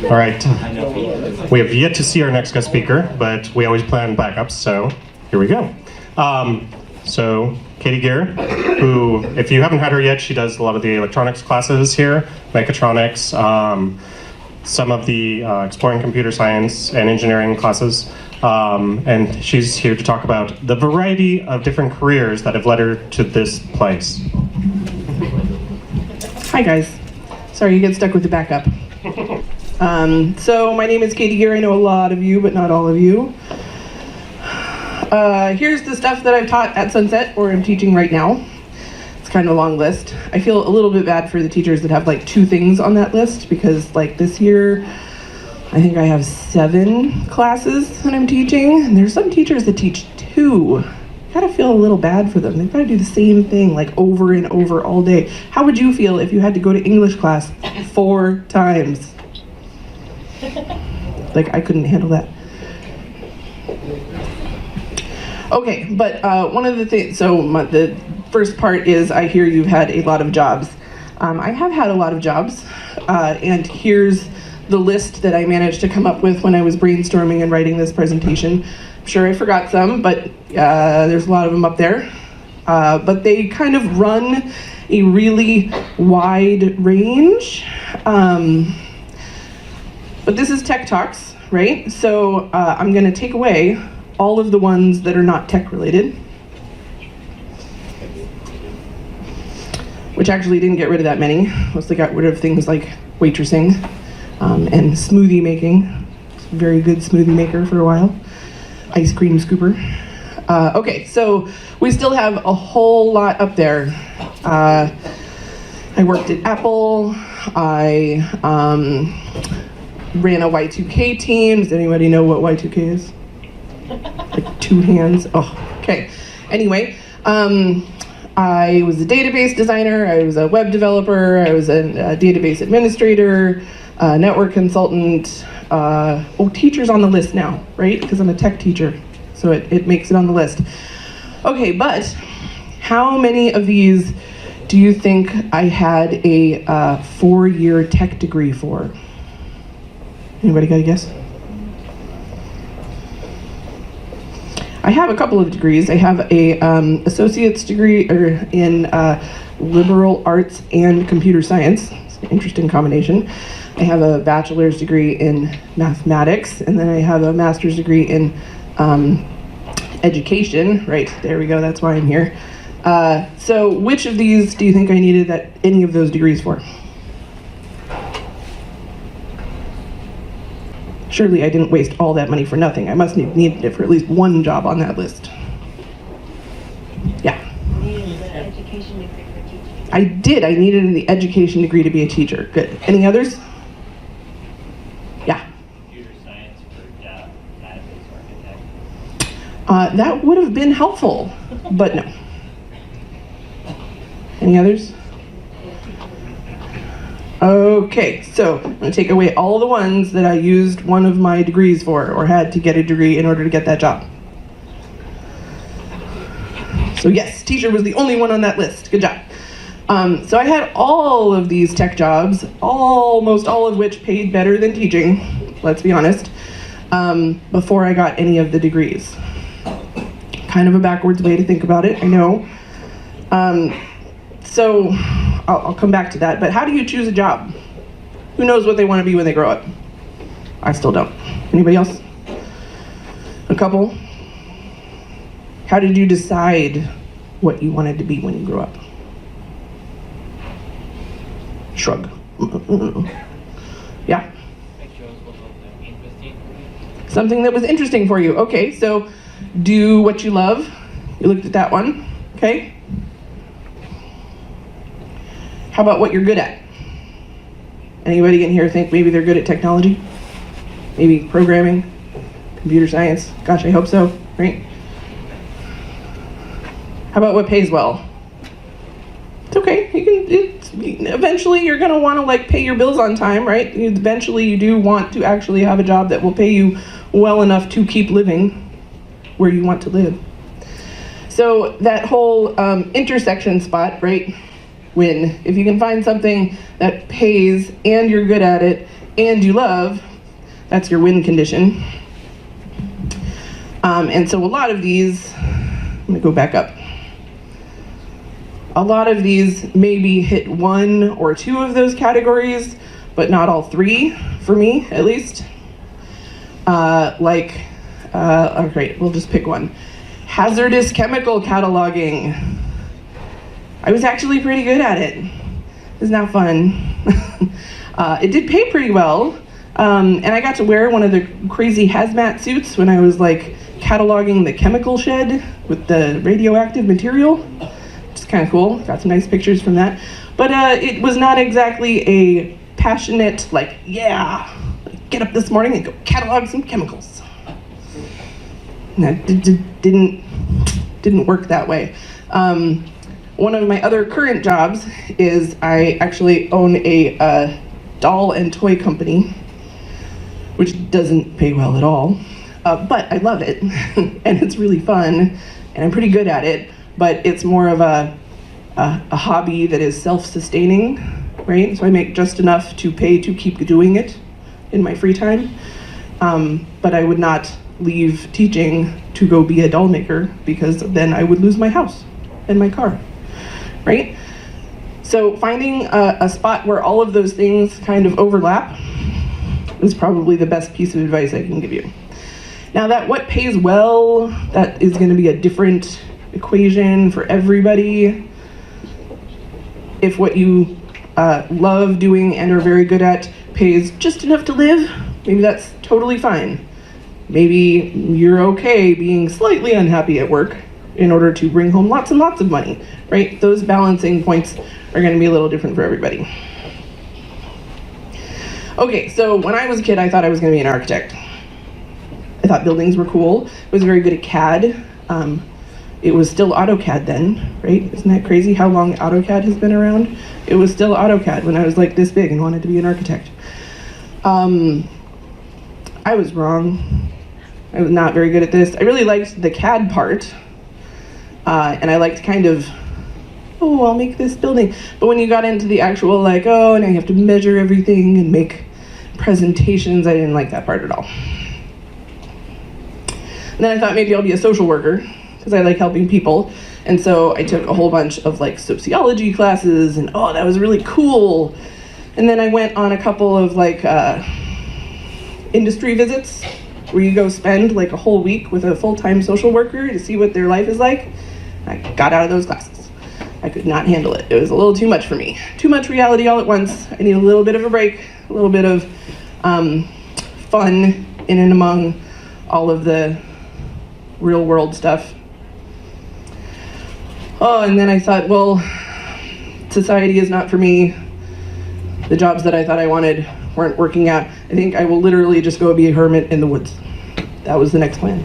All right. We have yet to see our next guest speaker, but we always plan backups, so here we go. So Cady Geer, who, if you haven't had her yet, she does a lot of the electronics classes here, mechatronics, some of the exploring computer science and engineering classes. And she's here to talk about the variety of different careers that have led her to this place. Hi guys. Sorry you get stuck with the backup. So my name is Cady Geer. I know a lot of you, but not all of you. Here's the stuff that I've taught at Sunset, or I'm teaching right now. It's kind of a long list. I feel a little bit bad for the teachers that have like 2 things on that list, because like this year, I think I have 7 classes that I'm teaching, and there's some teachers that teach 2. I gotta feel a little bad for them. They've got to do the same thing like over and over all day. How would you feel if you had to go to English class 4 times? Like, I couldn't handle that. Okay, but one of the things, the first part is I hear you've had a lot of jobs. I have had a lot of jobs, and here's the list that I managed to come up with when I was brainstorming and writing this presentation. I'm sure I forgot some, but there's a lot of them up there. But they kind of run a really wide range. But this is Tech Talks, right? So I'm gonna take away all of the ones that are not tech related, which actually didn't get rid of that many. Mostly got rid of things like waitressing and smoothie making. Very good smoothie maker for a while. Ice cream scooper. Okay, so we still have a whole lot up there. I worked at Apple. I ran a Y2K team. Does anybody know what Y2K is? Like 2 hands. Oh, okay. Anyway, I was a database designer. I was a web developer. I was a database administrator, network consultant. Teacher's on the list now, right? Because I'm a tech teacher, so it makes it on the list. Okay, but how many of these do you think I had a 4-year tech degree for? Anybody got a guess? I have a couple of degrees. I have a associate's degree in liberal arts and computer science. It's an interesting combination. I have a bachelor's degree in mathematics, and then I have a master's degree in education. Right, there we go, that's why I'm here. So which of these do you think I needed any of those degrees for? Surely I didn't waste all that money for nothing. I must have needed it for at least one job on that list. Yeah. You needed an education degree for teaching. I did. I needed the education degree to be a teacher. Good. Any others? Yeah. Computer science for database architect. That would have been helpful, but no. Any others? Okay, so I'm going to take away all the ones that I used one of my degrees for, or had to get a degree in order to get that job. So yes, teacher was the only one on that list. Good job. So I had all of these tech jobs, almost all of which paid better than teaching, let's be honest, before I got any of the degrees. Kind of a backwards way to think about it, I know. So I'll come back to that, but how do you choose a job? Who knows what they want to be when they grow up? I still don't. Anybody else? A couple? How did you decide what you wanted to be when you grew up? Shrug. Yeah? I chose what was interesting for me. Something that was interesting for you. Okay, so do what you love. You looked at that one. Okay. How about what you're good at? Anybody in here think maybe they're good at technology? Maybe programming? Computer science? Gosh, I hope so, right? How about what pays well? It's okay. Eventually you're gonna want to like pay your bills on time, right? Eventually you do want to actually have a job that will pay you well enough to keep living where you want to live. So that whole intersection spot, right? If you can find something that pays and you're good at it and you love, that's your win condition. And so a lot of these, I'm gonna go back up. A lot of these maybe hit one or two of those categories, but not all three, for me at least. Okay, we'll just pick one. Hazardous chemical cataloging. I was actually pretty good at it. It was not fun. It did pay pretty well, and I got to wear one of the crazy hazmat suits when I was like cataloging the chemical shed with the radioactive material, which is kind of cool. Got some nice pictures from that. But it was not exactly a passionate, like, yeah, get up this morning and go catalog some chemicals. And that didn't work that way. One of my other current jobs is I actually own a doll and toy company, which doesn't pay well at all, but I love it, and it's really fun, and I'm pretty good at it, but it's more of a hobby that is self-sustaining, right? So I make just enough to pay to keep doing it in my free time, but I would not leave teaching to go be a doll maker, because then I would lose my house and my car. Right? So finding a spot where all of those things kind of overlap is probably the best piece of advice I can give you. Now that what pays well, that is going to be a different equation for everybody. If what you love doing and are very good at pays just enough to live, maybe that's totally fine. Maybe you're okay being slightly unhappy at work in order to bring home lots and lots of money, right? Those balancing points are going to be a little different for everybody. Okay, so when I was a kid, I thought I was going to be an architect. I thought buildings were cool. I was very good at CAD. It was still AutoCAD then, right? Isn't that crazy how long AutoCAD has been around? It was still AutoCAD when I was like this big and wanted to be an architect. I was wrong. I was not very good at this. I really liked the CAD part. And I liked kind of, oh, I'll make this building. But when you got into the actual like, oh, and I have to measure everything and make presentations, I didn't like that part at all. And then I thought maybe I'll be a social worker, because I like helping people. And so I took a whole bunch of like sociology classes, and oh, that was really cool. And then I went on a couple of like industry visits, where you go spend like a whole week with a full-time social worker to see what their life is like. I got out of those classes. I could not handle it. It was a little too much for me. Too much reality all at once. I need a little bit of a break, a little bit of fun in and among all of the real world stuff. Oh, and then I thought, well, society is not for me. The jobs that I thought I wanted weren't working out. I think I will literally just go be a hermit in the woods. That was the next plan.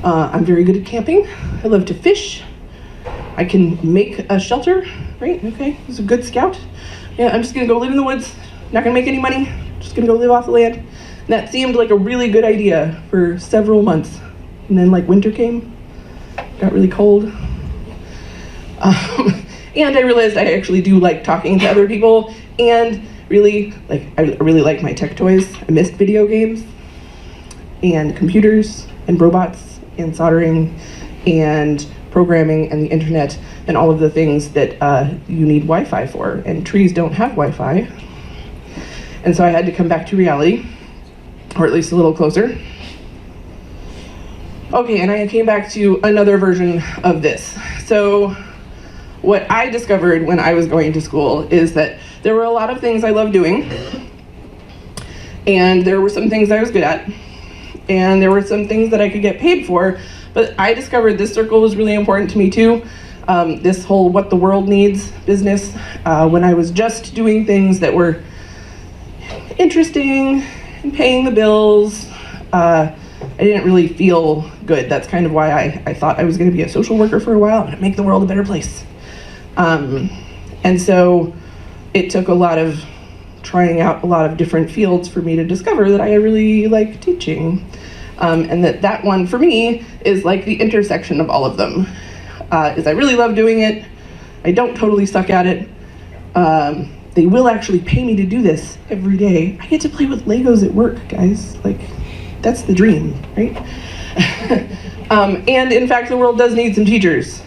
I'm very good at camping. I love to fish. I can make a shelter, right? Okay, I was a good scout. Yeah, I'm just gonna go live in the woods. Not gonna make any money. Just gonna go live off the land. And that seemed like a really good idea for several months. And then like winter came, got really cold. And I realized I actually do like talking to other people, and really, I really like my tech toys. I missed video games, and computers, and robots, and soldering, and programming, and the internet, and all of the things that you need Wi-Fi for, and trees don't have Wi-Fi. And so I had to come back to reality, or at least a little closer. Okay, and I came back to another version of this. So what I discovered when I was going to school is that there were a lot of things I loved doing, and there were some things I was good at, and there were some things that I could get paid for, but I discovered this circle was really important to me too. This whole what the world needs business, when I was just doing things that were interesting and paying the bills, I didn't really feel good. That's kind of why I thought I was going to be a social worker for a while and make the world a better place. And so it took a lot of trying out a lot of different fields for me to discover that I really like teaching. And that one for me is like the intersection of all of them. is I really love doing it. I don't totally suck at it. They will actually pay me to do this every day. I get to play with Legos at work, guys. Like, that's the dream, right? And in fact, the world does need some teachers.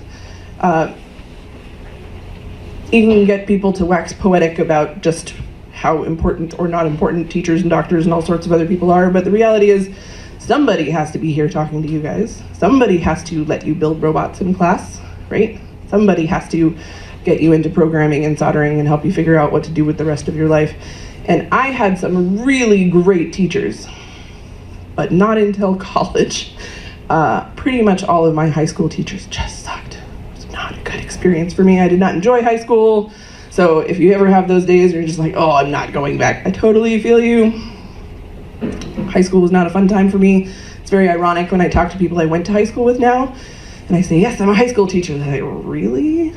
You can get people to wax poetic about just how important or not important teachers and doctors and all sorts of other people are, but the reality is somebody has to be here talking to you guys. Somebody has to let you build robots in class, right? Somebody has to get you into programming and soldering and help you figure out what to do with the rest of your life. And I had some really great teachers, but not until college. Pretty much all of my high school teachers just sucked. It was not a good experience for me. I did not enjoy high school. So if you ever have those days where you're just like, oh, I'm not going back, I totally feel you. High school was not a fun time for me. It's very ironic when I talk to people I went to high school with now, and I say, yes, I'm a high school teacher. They're like, really?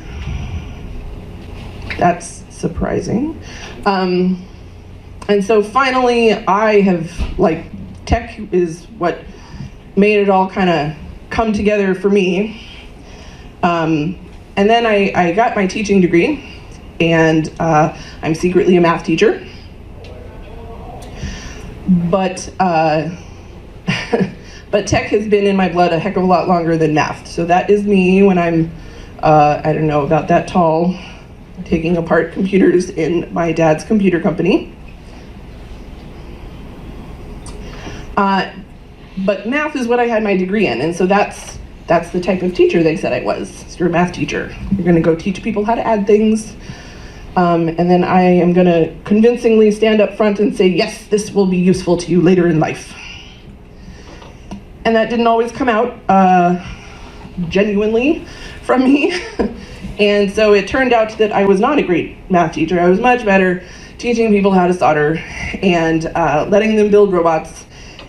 That's surprising. And so finally, I have, like, tech is what made it all kind of come together for me. And then I got my teaching degree, and I'm secretly a math teacher. But but tech has been in my blood a heck of a lot longer than math. So that is me when I'm, I don't know, about that tall, taking apart computers in my dad's computer company. But math is what I had my degree in, and so that's the type of teacher they said I was. So you're a math teacher. You're going to go teach people how to add things, and then I am going to convincingly stand up front and say, yes, this will be useful to you later in life. And that didn't always come out genuinely from me. And so it turned out that I was not a great math teacher. I was much better teaching people how to solder and letting them build robots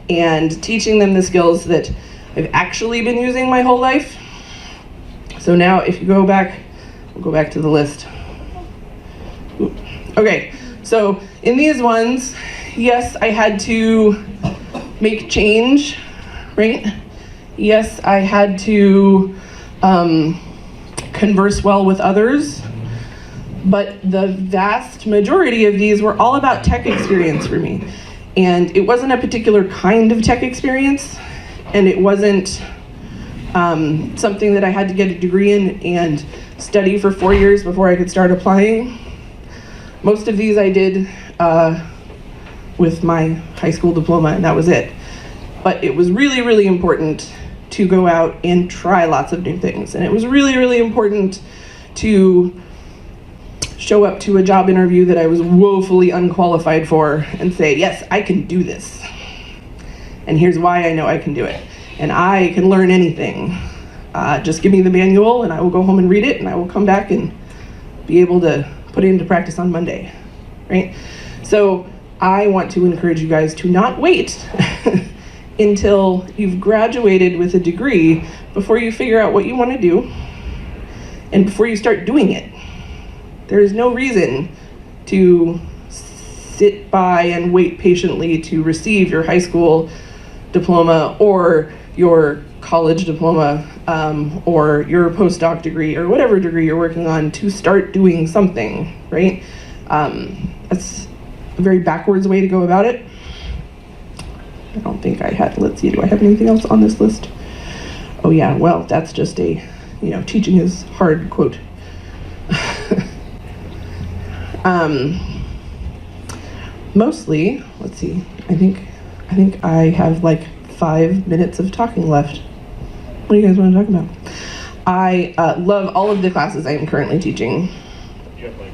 and teaching them the skills that I've actually been using my whole life. So now if you go back, we'll go back to the list. Ooh. Okay, so in these ones, yes, I had to make change, right? Yes, I had to converse well with others, but the vast majority of these were all about tech experience for me. And it wasn't a particular kind of tech experience, and it wasn't something that I had to get a degree in and study for 4 years before I could start applying. Most of these I did with my high school diploma, and that was it. But it was really, really important to go out and try lots of new things. And it was really, really important to show up to a job interview that I was woefully unqualified for and say, yes, I can do this. And here's why I know I can do it. And I can learn anything. Just give me the manual and I will go home and read it, and I will come back and be able to put it into practice on Monday, right? So I want to encourage you guys to not wait until you've graduated with a degree before you figure out what you want to do and before you start doing it. There is no reason to sit by and wait patiently to receive your high school diploma or your college diploma or your postdoc degree or whatever degree you're working on to start doing something, right? That's a very backwards way to go about it. I don't think I had, let's see, do I have anything else on this list? Oh yeah, well, that's just a, teaching is hard quote. Mostly, let's see, I think I have like 5 minutes of talking left. What do you guys want to talk about? I love all of the classes I am currently teaching. You have like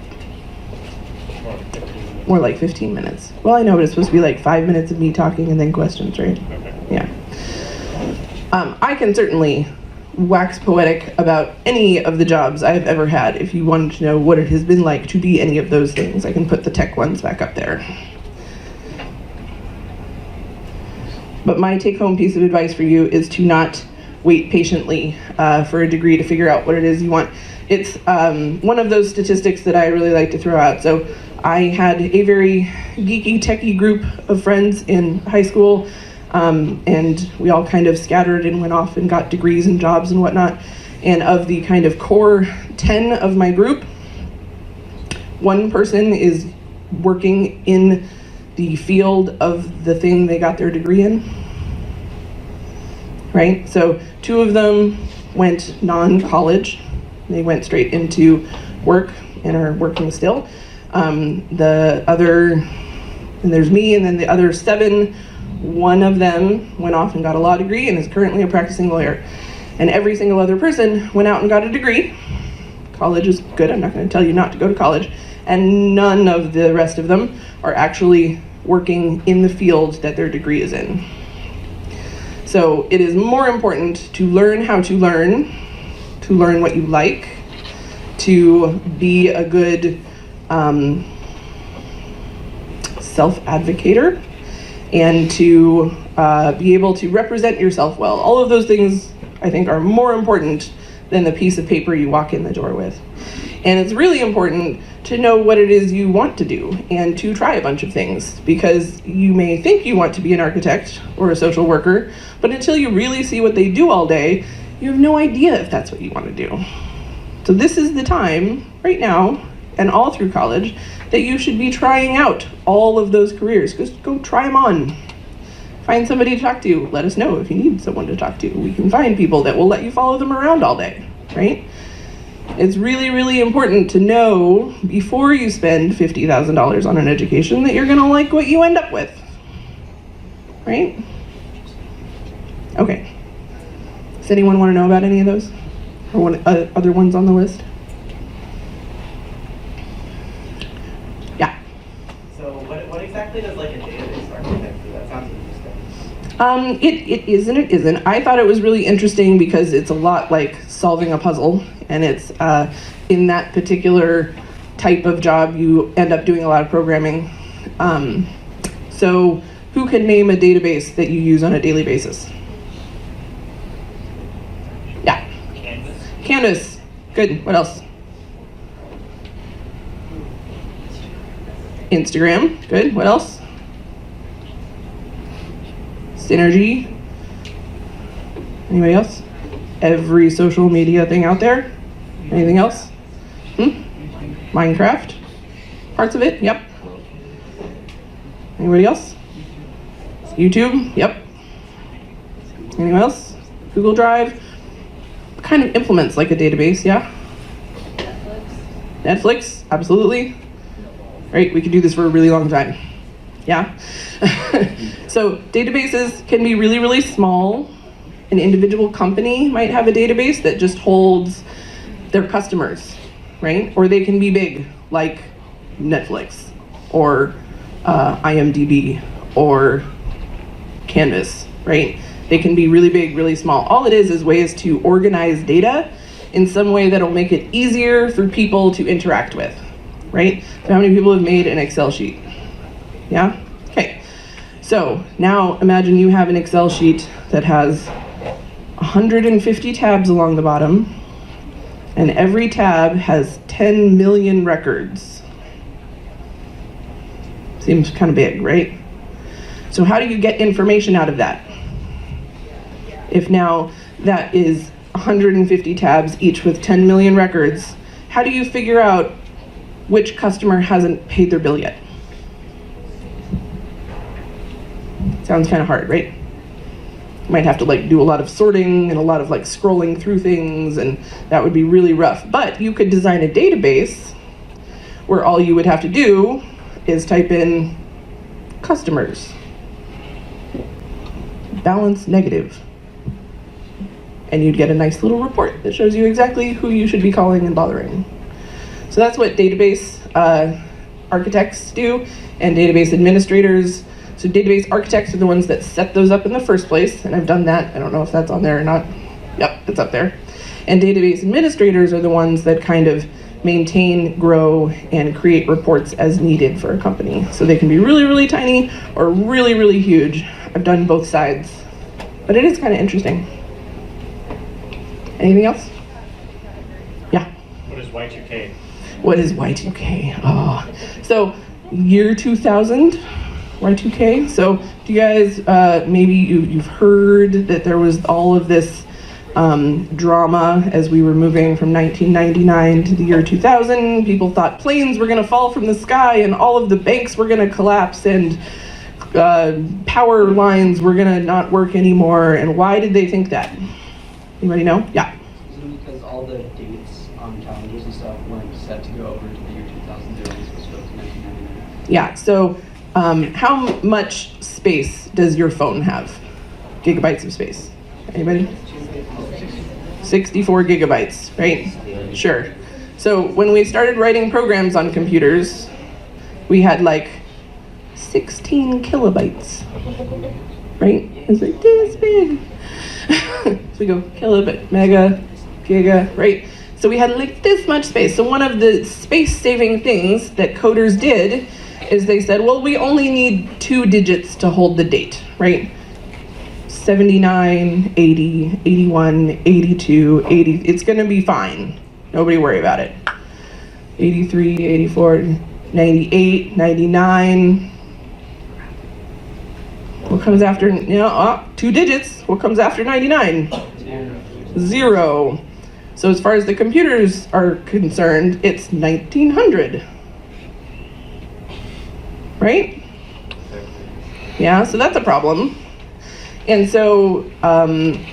More like 15 minutes. Well, I know, but it's supposed to be like 5 minutes of me talking and then questions, right? Okay. Yeah. I can certainly wax poetic about any of the jobs I've ever had. If you wanted to know what it has been like to be any of those things, I can put the tech ones back up there. But my take-home piece of advice for you is to not wait patiently for a degree to figure out what it is you want. It's one of those statistics that I really like to throw out. So I had a very geeky, techie group of friends in high school, and we all kind of scattered and went off and got degrees and jobs and whatnot. And of the kind of core 10 of my group, one person is working in the field of the thing they got their degree in, right? So 2 of them went non-college. They went straight into work and are working still. The other, and there's me, and then the other 7, one of them went off and got a law degree and is currently a practicing lawyer. And every single other person went out and got a degree. College is good, I'm not going to tell you not to go to college. And none of the rest of them are actually working in the field that their degree is in. So it is more important to learn how to learn what you like, to be a good self-advocator, and to be able to represent yourself well. All of those things, I think, are more important than the piece of paper you walk in the door with. And it's really important to know what it is you want to do and to try a bunch of things, because you may think you want to be an architect or a social worker, but until you really see what they do all day, you have no idea if that's what you want to do. So this is the time, right now, and all through college, that you should be trying out all of those careers. Just go try them on. Find somebody to talk to. Let us know if you need someone to talk to. We can find people that will let you follow them around all day, right? It's really, really important to know before you spend $50,000 on an education that you're gonna like what you end up with, right? Okay. Does anyone want to know about any of those? Or other ones on the list? Yeah. So what exactly does like a database architect do? That sounds interesting. It is and it isn't. I thought it was really interesting because it's a lot like solving a puzzle, and it's in that particular type of job you end up doing a lot of programming. So who can name a database that you use on a daily basis? Yeah. Canvas. Good. What else? Instagram. Good. What else? Synergy. Anybody else? Every social media thing out there? Anything else? Minecraft? Parts of it? Yep. Anybody else? YouTube? Yep. Anyone else? Google Drive? Kind of implements like a database, yeah? Netflix? Absolutely. Right, we could do this for a really long time. Yeah? So databases can be really, really small. An individual company might have a database that just holds their customers, right? Or they can be big, like Netflix, or IMDb, or Canvas, right? They can be really big, really small. All it is ways to organize data in some way that'll make it easier for people to interact with, right? So how many people have made an Excel sheet? Yeah? Okay. So now imagine you have an Excel sheet that has 150 tabs along the bottom, and every tab has 10 million records. Seems kind of big, right? So how do you get information out of that? If now that is 150 tabs, each with 10 million records, how do you figure out which customer hasn't paid their bill yet? Sounds kind of hard, right? You might have to like do a lot of sorting and a lot of like scrolling through things, and that would be really rough. But you could design a database where all you would have to do is type in customers, balance negative, and you'd get a nice little report that shows you exactly who you should be calling and bothering. So that's what database architects do, and database administrators. So database architects are the ones that set those up in the first place, and I've done that. I don't know if that's on there or not. Yep, it's up there. And database administrators are the ones that kind of maintain, grow, and create reports as needed for a company. So they can be really, really tiny or really, really huge. I've done both sides, but it is kind of interesting. Anything else? Yeah. What is Y2K? What is Y2K? Oh, so year 2000. Y2K. So do you guys, maybe you've heard that there was all of this drama as we were moving from 1999 to the year 2000. People thought planes were going to fall from the sky and all of the banks were going to collapse and power lines were going to not work anymore. And why did they think that? Anybody know? Yeah. Is it because all the dates on calendars and stuff weren't set to go over to the year 2000? They were only supposed to go to 1999. Yeah, so how much space does your phone have? Gigabytes of space. Anybody? 64 gigabytes, right? Sure. So when we started writing programs on computers, we had like 16 kilobytes, right? It's like this big. So we go kilobit, mega, giga, right? So we had like this much space. So one of the space-saving things that coders did is they said, well, we only need 2 digits to hold the date, right? 79, 80, 81, 82, 80, it's gonna be fine. Nobody worry about it. 83, 84, 98, 99. What comes after, 2 digits. What comes after 99? 0. So as far as the computers are concerned, it's 1900. Right? Yeah, so that's a problem. And so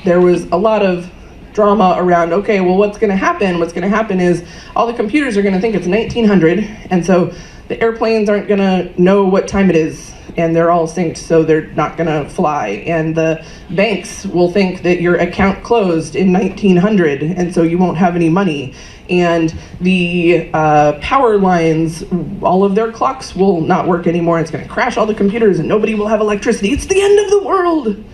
there was a lot of drama around, okay, well, what's going to happen? What's going to happen is all the computers are going to think it's 1900, and so the airplanes aren't going to know what time it is, and they're all synced, so they're not going to fly. And the banks will think that your account closed in 1900, and so you won't have any money. And the power lines, all of their clocks will not work anymore. It's going to crash all the computers, and nobody will have electricity. It's the end of the world.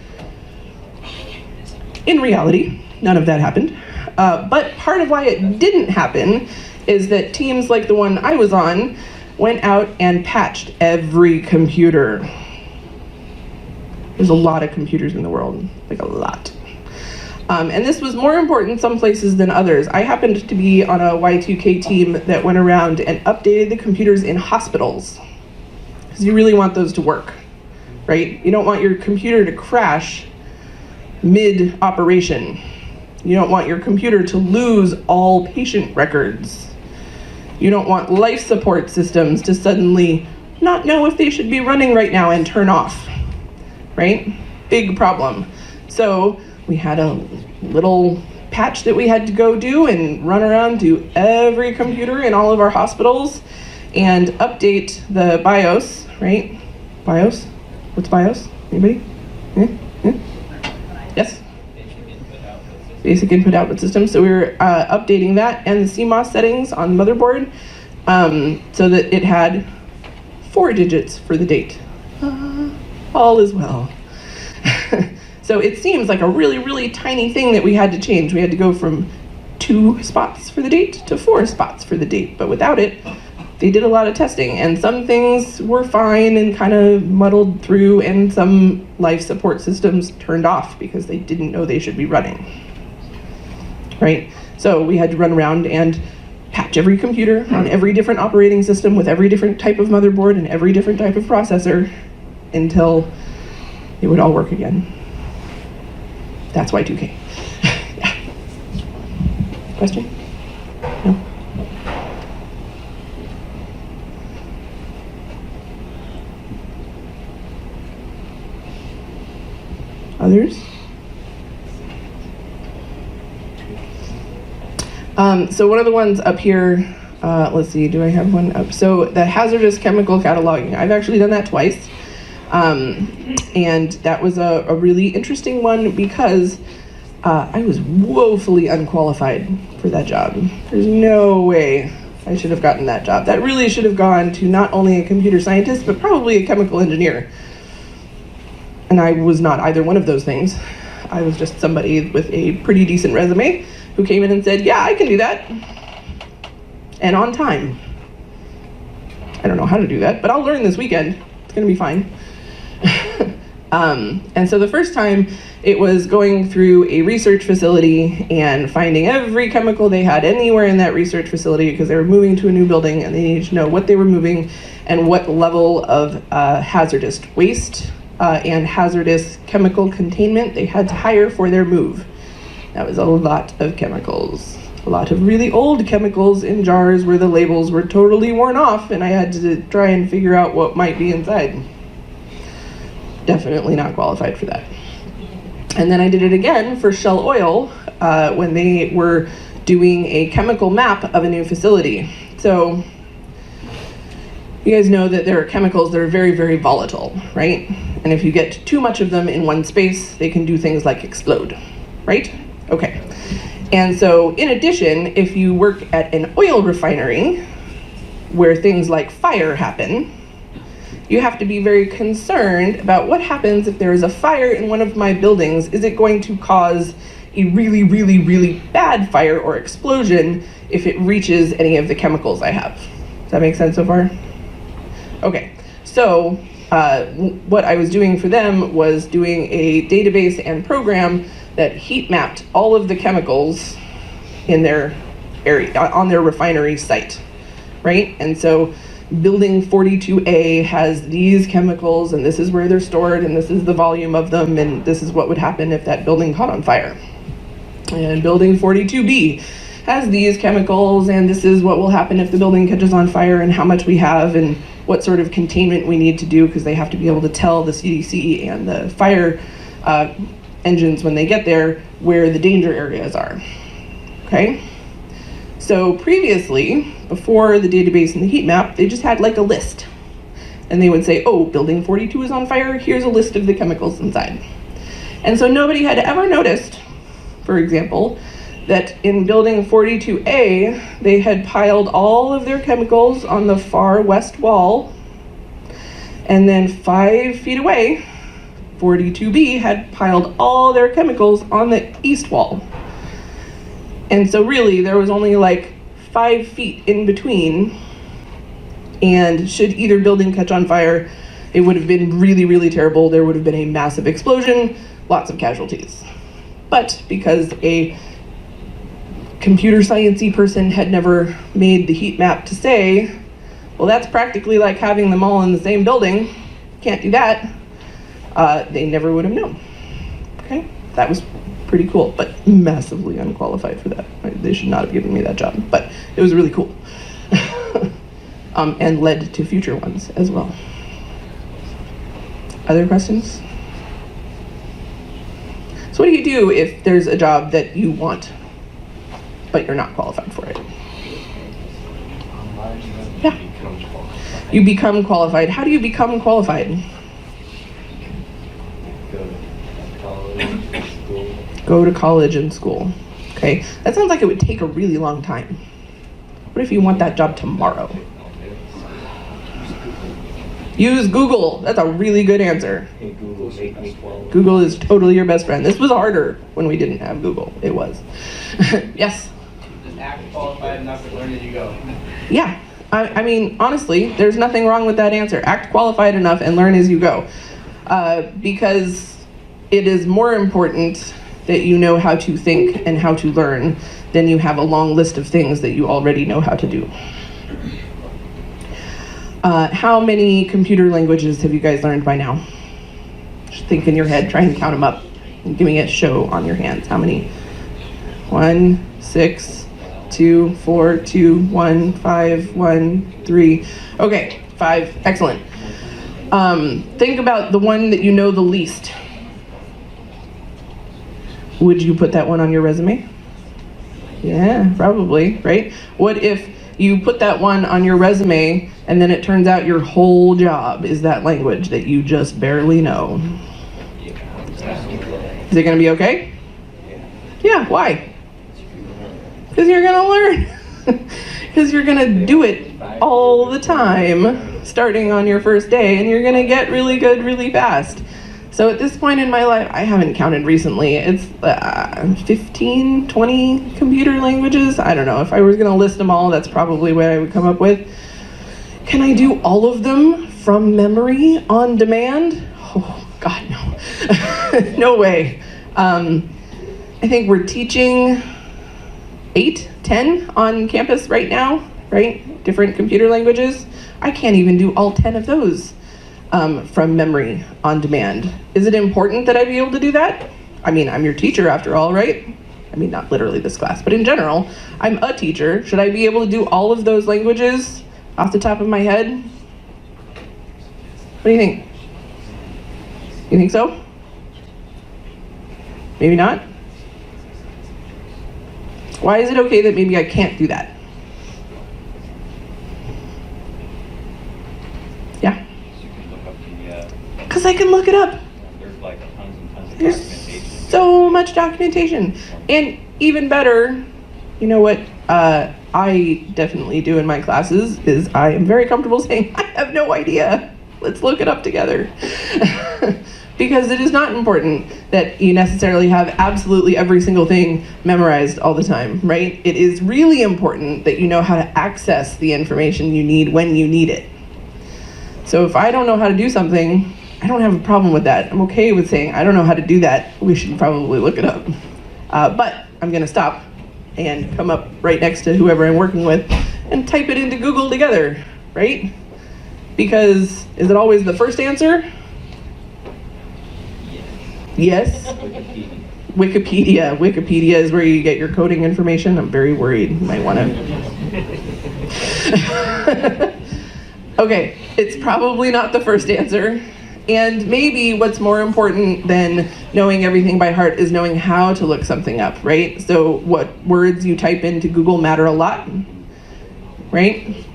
In reality, none of that happened. But part of why it didn't happen is that teams like the one I was on went out and patched every computer. There's a lot of computers in the world, like a lot. And this was more important some places than others. I happened to be on a Y2K team that went around and updated the computers in hospitals, because you really want those to work, right? You don't want your computer to crash mid-operation. You don't want your computer to lose all patient records. You don't want life support systems to suddenly not know if they should be running right now and turn off, right? Big problem. So we had a little patch that we had to go do and run around to every computer in all of our hospitals and update the BIOS, right? BIOS? What's BIOS? Anybody? Yes? Basic input output system. So we were updating that and the CMOS settings on the motherboard so that it had 4 digits for the date. All is well. So it seems like a really, really tiny thing that we had to change. We had to go from 2 spots for the date to 4 spots for the date. But without it, they did a lot of testing. And some things were fine and kind of muddled through, and some life support systems turned off because they didn't know they should be running. Right? So we had to run around and patch every computer on every different operating system with every different type of motherboard and every different type of processor until it would all work again. That's Y2K. Yeah. Question? No? Others? So one of the ones up here, let's see, do I have one up? So the hazardous chemical cataloging. I've actually done that twice. And that was a really interesting one because I was woefully unqualified for that job. There's no way I should have gotten that job. That really should have gone to not only a computer scientist, but probably a chemical engineer. And I was not either one of those things. I was just somebody with a pretty decent resume who came in and said, yeah, I can do that. And on time. I don't know how to do that, but I'll learn this weekend. It's gonna be fine. And so the first time it was going through a research facility and finding every chemical they had anywhere in that research facility because they were moving to a new building and they needed to know what they were moving and what level of hazardous waste and hazardous chemical containment they had to hire for their move. That was a lot of chemicals. A lot of really old chemicals in jars where the labels were totally worn off and I had to try and figure out what might be inside. Definitely not qualified for that. And then I did it again for Shell Oil when they were doing a chemical map of a new facility. So you guys know that there are chemicals that are very, very volatile, right? And if you get too much of them in one space, they can do things like explode, right? Okay. And so in addition, if you work at an oil refinery where things like fire happen, you have to be very concerned about what happens if there is a fire in one of my buildings. Is it going to cause a really, really, really bad fire or explosion if it reaches any of the chemicals I have? Does that make sense so far? Okay, so what I was doing for them was doing a database and program that heat mapped all of the chemicals in their area, on their refinery site, right? And so building 42A has these chemicals, and this is where they're stored, and this is the volume of them, and this is what would happen if that building caught on fire. And building 42B has these chemicals, and this is what will happen if the building catches on fire, and how much we have, and what sort of containment we need to do, because they have to be able to tell the CDC and the fire engines when they get there where the danger areas are, okay? So previously, before the database and the heat map, they just had like a list. And they would say, oh, building 42 is on fire, here's a list of the chemicals inside. And so nobody had ever noticed, for example, that in building 42A, they had piled all of their chemicals on the far west wall, and then 5 feet away, 42B had piled all their chemicals on the east wall. And so really, there was only like 5 feet in between, and should either building catch on fire, it would have been really, really terrible. There would have been a massive explosion, lots of casualties. But because a computer sciencey person had never made the heat map to say, well, that's practically like having them all in the same building, can't do that, they never would have known. Okay, that was pretty cool, but massively unqualified for that. They should not have given me that job, but it was really cool. And led to future ones as well. Other questions? So what do you do if there's a job that you want, but you're not qualified for it? Yeah. You become qualified. How do you become qualified? Go to college and school. Okay, that sounds like it would take a really long time. What if you want that job tomorrow? Use Google. That's a really good answer. Google is totally your best friend. This was harder when we didn't have Google. It was. Yes? Just act qualified enough to learn as you go. Yeah. I mean, honestly, there's nothing wrong with that answer. Act qualified enough and learn as you go. Because it is more important that you know how to think and how to learn than you have a long list of things that you already know how to do. How many computer languages have you guys learned by now? Just think in your head, try and count them up, and give me a show on your hands. How many? 1, 6, 2, 4, 2, 1, 5, 1, 3. Okay, 5, excellent. Think about the one that you know the least. Would you put that one on your resume? Yeah, probably, right? What if you put that one on your resume and then it turns out your whole job is that language that you just barely know? Is it gonna be okay? Yeah, why? Because you're gonna learn. Because you're gonna do it all the time, starting on your first day, and you're gonna get really good really fast. So at this point in my life, I haven't counted recently, it's 15, 20 computer languages. I don't know, if I was gonna list them all, that's probably what I would come up with. Can I do all of them from memory on demand? Oh, God, no. No way. I think we're teaching 8, 10 on campus right now, right? Different computer languages. I can't even do all 10 of those. From memory on demand. Is it important that I be able to do that? I mean, I'm your teacher after all, right? I mean, not literally this class, but in general, I'm a teacher. Should I be able to do all of those languages off the top of my head? What do you think? You think so? Maybe not? Why is it okay that maybe I can't do that? Yeah? You can look up the, Because I can look it up. there's like tons and tons of There's documentation. so much documentation. And even better, you know what I definitely do in my classes is I am very comfortable saying, I have no idea. Let's look it up together. Because it is not important that you necessarily have absolutely every single thing memorized all the time, right? It is really important that you know how to access the information you need when you need it. So if I don't know how to do something, I don't have a problem with that. I'm okay with saying, I don't know how to do that. We should probably look it up. But I'm going to stop and come up right next to whoever I'm working with and type it into Google together, right? Because is it always the first answer? Yes. Wikipedia. Wikipedia is where you get your coding information. I'm very worried. You might want to. Okay, it's probably not the first answer. And maybe what's more important than knowing everything by heart is knowing how to look something up, right? So what words you type into Google matter a lot, right?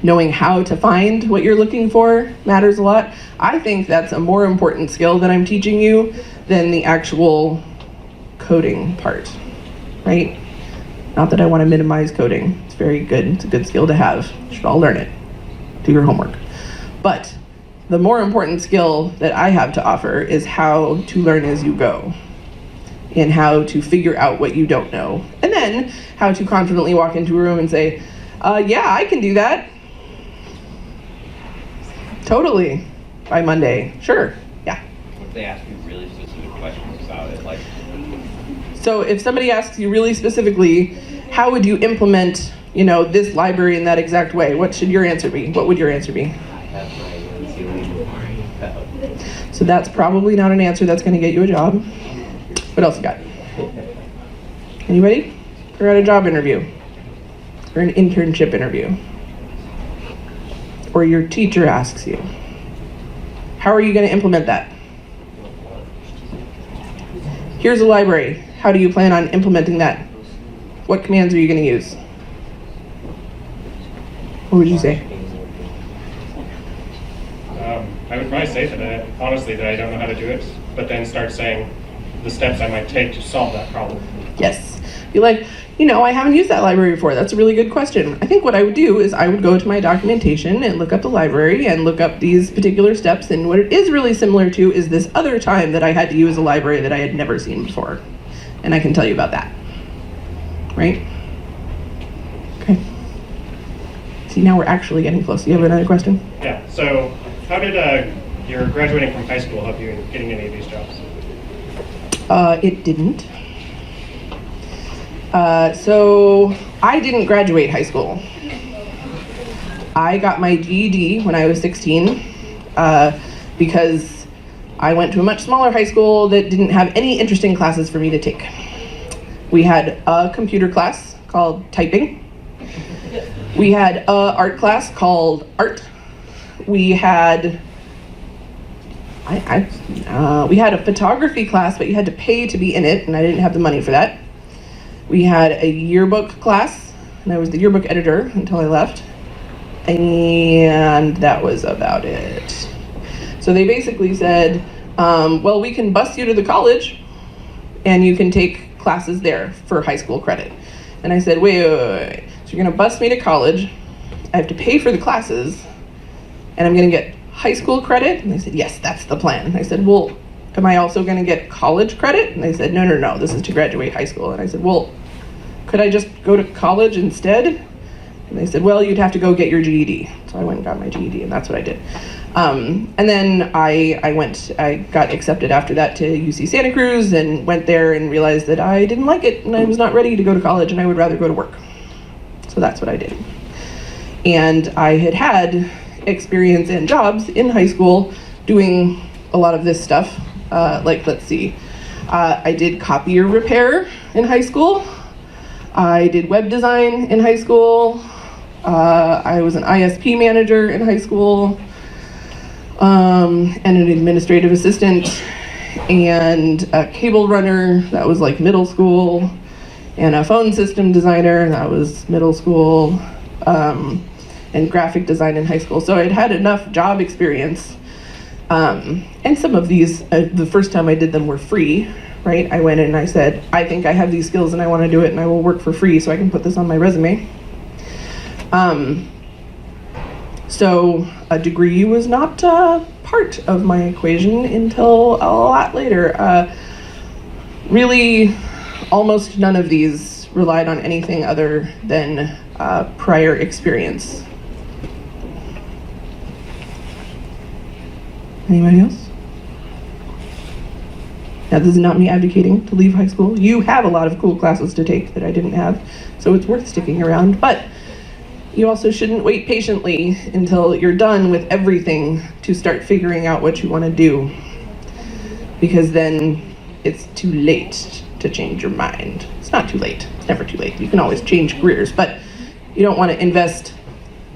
Knowing how to find what you're looking for matters a lot. I think that's a more important skill that I'm teaching you than the actual coding part, right? Not that I want to minimize coding. It's very good. It's a good skill to have. You should all learn it. Do your homework. But the more important skill that I have to offer is how to learn as you go and how to figure out what you don't know. And then how to confidently walk into a room and say, yeah, I can do that. Totally. By Monday. Sure. Yeah. If they ask you really specific questions about it, like, So if somebody asks you really specifically, how would you implement, this library in that exact way? What should your answer be? What would your answer be? I have no idea what you're worrying about. So that's probably not an answer that's going to get you a job. What else you got? Anybody? You're at a job interview or an internship interview. Or your teacher asks you. How are you going to implement that? Here's a library. How do you plan on implementing that? What commands are you going to use? What would you say? I would probably say honestly that I don't know how to do it, but then start saying the steps I might take to solve that problem. Yes. Be like, I haven't used that library before. That's a really good question. I think what I would do is I would go to my documentation and look up the library and look up these particular steps. And what it is really similar to is this other time that I had to use a library that I had never seen before. And I can tell you about that. Right? Okay. See, now we're actually getting close. Do you have another question? Yeah, so how did your graduating from high school help you in getting any of these jobs? It didn't. So I didn't graduate high school. I got my GED when I was 16 because I went to a much smaller high school that didn't have any interesting classes for me to take. We had a computer class called typing. We had an art class called art. We had we had a photography class, but you had to pay to be in it, and I didn't have the money for that. We had a yearbook class, and I was the yearbook editor until I left. And that was about it. So they basically said, well, we can bus you to the college, and you can take classes there for high school credit. And I said, wait. So you're gonna bus me to college, I have to pay for the classes, and I'm gonna get high school credit? And they said, yes, that's the plan. And I said, well, am I also gonna get college credit? And they said, no, this is to graduate high school. And I said, well, could I just go to college instead? And they said, well, you'd have to go get your GED. So I went and got my GED, and that's what I did. And then I got accepted after that to UC Santa Cruz and went there and realized that I didn't like it and I was not ready to go to college and I would rather go to work. So that's what I did. And I had experience and jobs in high school doing a lot of this stuff. Let's see. I did copier repair in high school. I did web design in high school. I was an ISP manager in high school, and an administrative assistant, and a cable runner, that was like middle school, and a phone system designer, that was middle school, and graphic design in high school. So I'd had enough job experience. And some of these, the first time I did them were free, right? I went in and I said, I think I have these skills and I want to do it and I will work for free so I can put this on my resume. So a degree was not part of my equation until a lot later. Really, almost none of these relied on anything other than prior experience. Anybody else? Now, this is not me advocating to leave high school. You have a lot of cool classes to take that I didn't have, so it's worth sticking around. But you also shouldn't wait patiently until you're done with everything to start figuring out what you want to do, because then it's too late to change your mind. It's not too late. It's never too late. You can always change careers, but you don't want to invest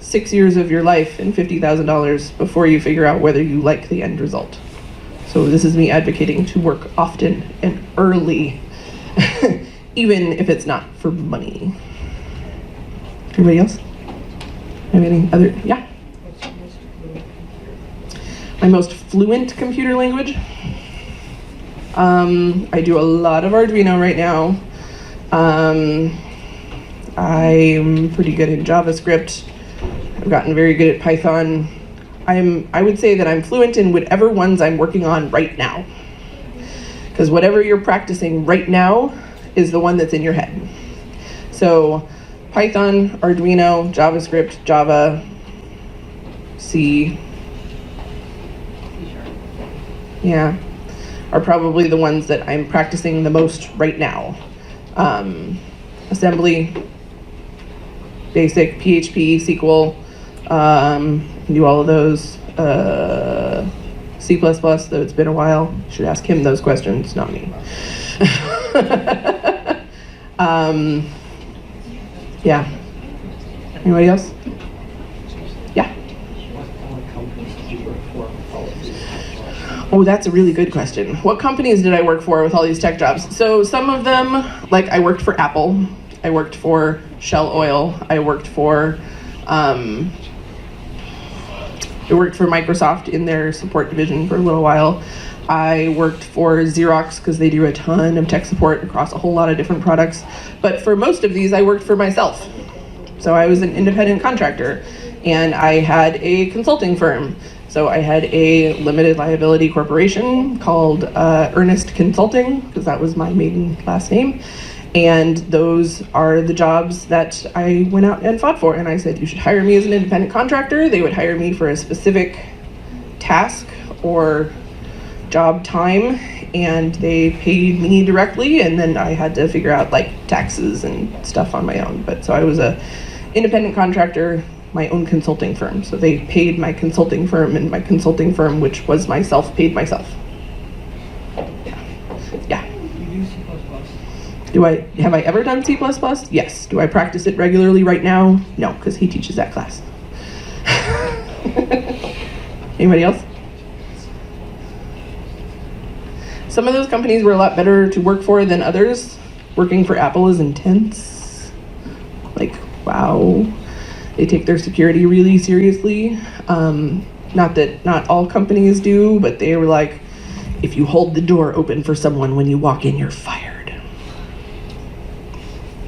6 years of your life and $50,000 before you figure out whether you like the end result. So this is me advocating to work often and early, even if it's not for money. Anybody else? Have any other? Yeah? My most fluent computer language? I do a lot of Arduino right now. I'm pretty good in JavaScript. I've gotten very good at Python. I would say that I'm fluent in whatever ones I'm working on right now. Because whatever you're practicing right now is the one that's in your head. So Python, Arduino, JavaScript, Java, C, yeah, are probably the ones that I'm practicing the most right now. Assembly, basic, PHP, SQL, do all of those. C++, though it's been a while. Should ask him those questions, not me. Yeah. Anybody else? Yeah. Oh, that's a really good question. What companies did I work for with all these tech jobs? So some of them, like I worked for Apple, I worked for Shell Oil, I worked for Microsoft in their support division for a little while. I worked for Xerox because they do a ton of tech support across a whole lot of different products. But for most of these, I worked for myself. So I was an independent contractor, and I had a consulting firm. So I had a limited liability corporation called Ernest Consulting, because that was my maiden last name. And those are the jobs that I went out and fought for. And I said, you should hire me as an independent contractor. They would hire me for a specific task or job time, and they paid me directly, and then I had to figure out like taxes and stuff on my own. But so I was a independent contractor, my own consulting firm. So they paid my consulting firm, and my consulting firm, which was myself, paid myself. Yeah. Have I ever done C++? Yes. Do I practice it regularly right now? No, because he teaches that class. Anybody else? Some of those companies were a lot better to work for than others. Working for Apple is intense. Like, wow. They take their security really seriously. Not that not all companies do, but they were like, if you hold the door open for someone when you walk in, you're fired.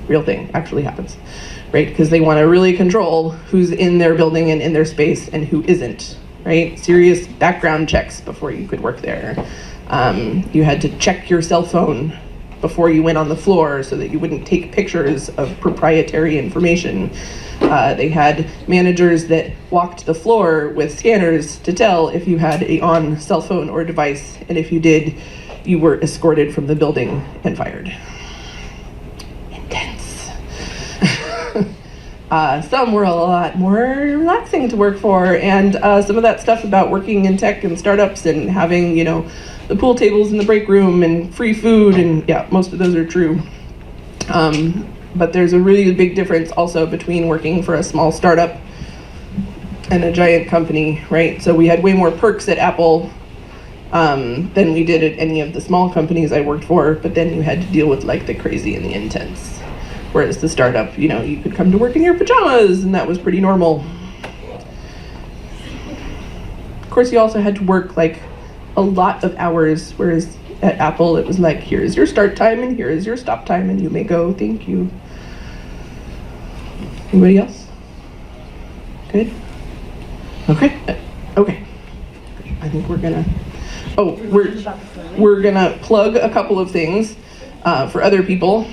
Real thing, actually happens, right? Because they want to really control who's in their building and in their space and who isn't, right? Serious background checks before you could work there. You had to check your cell phone before you went on the floor so that you wouldn't take pictures of proprietary information. They had managers that walked the floor with scanners to tell if you had a on cell phone or device, and if you did, you were escorted from the building and fired. Intense. Some were a lot more relaxing to work for, and some of that stuff about working in tech and startups and having, the pool tables in the break room and free food, and yeah, most of those are true. But there's a really big difference also between working for a small startup and a giant company, right? So we had way more perks at Apple than we did at any of the small companies I worked for, but then you had to deal with like the crazy and the intense. Whereas the startup, you know, you could come to work in your pajamas and that was pretty normal. Of course, you also had to work like a lot of hours, whereas at Apple it was like, here is your start time and here is your stop time and you may go, thank you. Anybody else? Good? Okay. Okay. I think we're gonna, we're gonna plug a couple of things for other people.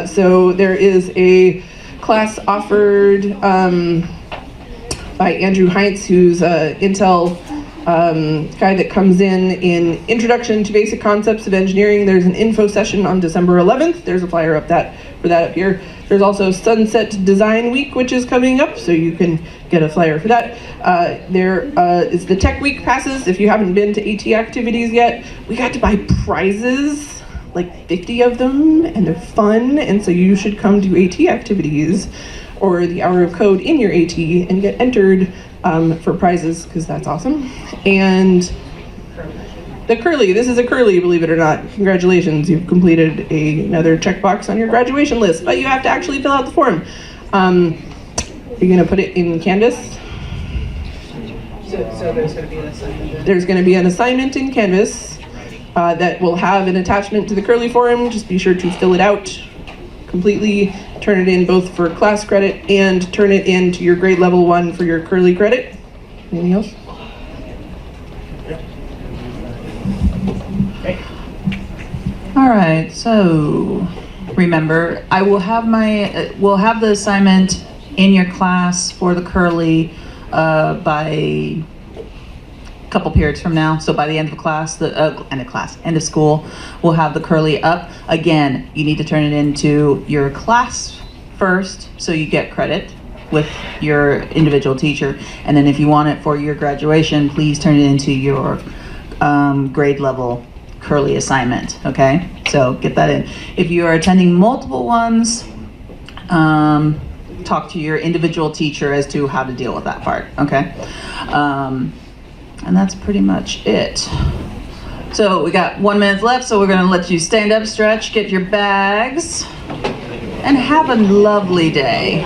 So there is a class offered by Andrew Heinz, who's an Intel guy that comes in Introduction to Basic Concepts of Engineering. There's an info session on December 11th. There's a flyer for that up here. There's also Sunset Design Week, which is coming up, so you can get a flyer for that. There is the Tech Week passes. If you haven't been to AT activities yet, we got to buy prizes, like 50 of them, and they're fun, and so you should come to AT activities or the Hour of Code in your AT and get entered for prizes, because that's awesome. And the Curly, this is a Curly, believe it or not. Congratulations, you've completed another checkbox on your graduation list, but you have to actually fill out the form. You're gonna put it in Canvas. So there's going to be an assignment. There's gonna be an assignment in Canvas that will have an attachment to the Curly form. Just be sure to fill it out completely, turn it in both for class credit and turn it in to your grade level 1 for your Curly credit. Anything else? All right, so remember, I will have we'll have the assignment in your class for the Curly by a couple periods from now. So by the end of class, end of school, we'll have the Curly up. Again, you need to turn it into your class first, so you get credit with your individual teacher. And then if you want it for your graduation, please turn it into your grade level Curly assignment, okay? So get that in. If you are attending multiple ones, talk to your individual teacher as to how to deal with that part, okay? And that's pretty much it. So we got 1 minute left, so we're gonna let you stand up, stretch, get your bags, and have a lovely day.